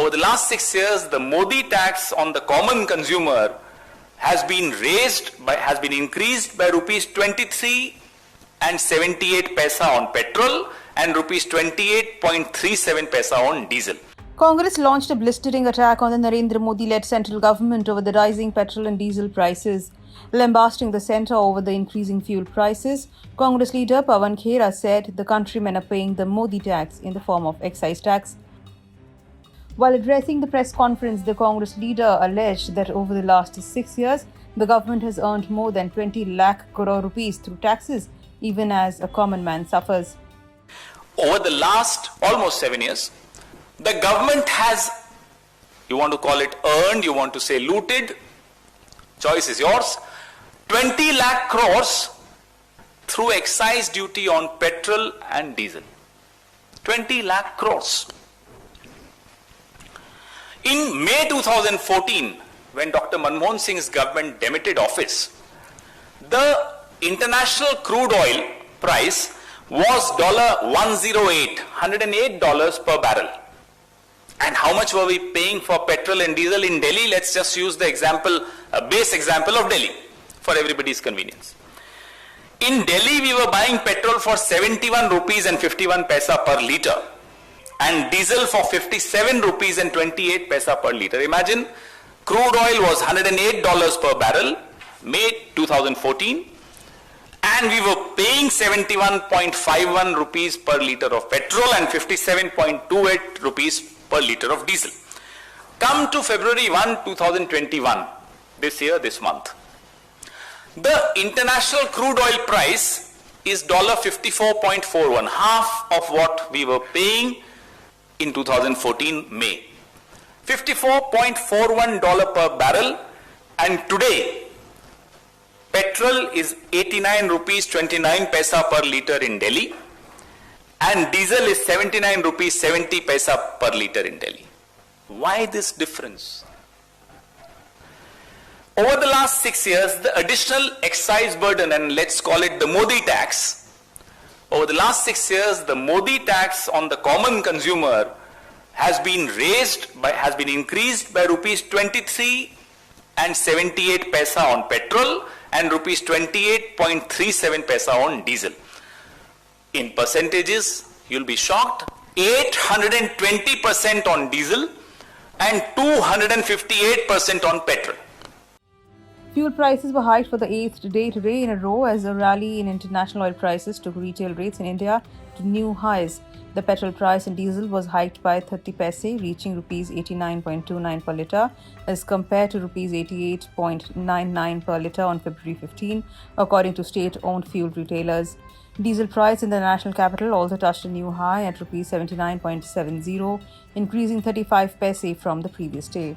over the last 6 years, the Modi tax on the common consumer has been increased by rupees 23 and 78 paisa on petrol and rupees 28.37 paisa on diesel. Congress launched a blistering attack on the Narendra Modi-led central government over the rising petrol and diesel prices. Lambasting the centre over the increasing fuel prices, Congress leader Pawan Khera said the countrymen are paying the Modi tax in the form of excise tax. While addressing the press conference, the Congress leader alleged that over the last 6 years, the government has earned more than 20 lakh crore rupees through taxes, even as a common man suffers. Over the last almost 7 years, the government has, you want to call it earned, you want to say looted, choice is yours, 20 lakh crores through excise duty on petrol and diesel. 20 lakh crores. In May 2014, when Dr. Manmohan Singh's government demitted office, the international crude oil price was $108 per barrel. And how much were we paying for petrol and diesel in Delhi? Let's just use the example, a base example of Delhi for everybody's convenience. In Delhi, we were buying petrol for 71 rupees and 51 paisa per litre and diesel for 57 rupees and 28 paisa per litre. Imagine, crude oil was $108 per barrel, May 2014, and we were paying 71.51 rupees per litre of petrol and 57.28 rupees per litre of diesel. Come to February 1, 2021, this year, this month. The international crude oil price is $54.41, half of what we were paying in 2014 May. $54.41 per barrel, and today petrol is 89 rupees 29 paisa per litre in Delhi and diesel is 79 rupees 70 paisa per litre in Delhi. Why this difference? Over the last 6 years, the additional excise burden, and let's call it the Modi tax, over the last 6 years, the Modi tax on the common consumer has been increased by rupees 23 and 78 paisa on petrol and rupees 28.37 paisa on diesel. In percentages, you'll be shocked, 820% on diesel and 258% on petrol. Fuel prices were hiked for the 8th day today in a row as a rally in international oil prices took retail rates in India to new highs. The petrol price in diesel was hiked by 30 paise, reaching rupees 89.29 per litre as compared to rupees 88.99 per litre on February 15, according to state-owned fuel retailers. Diesel price in the national capital also touched a new high at rupees 79.70, increasing 35 paise from the previous day.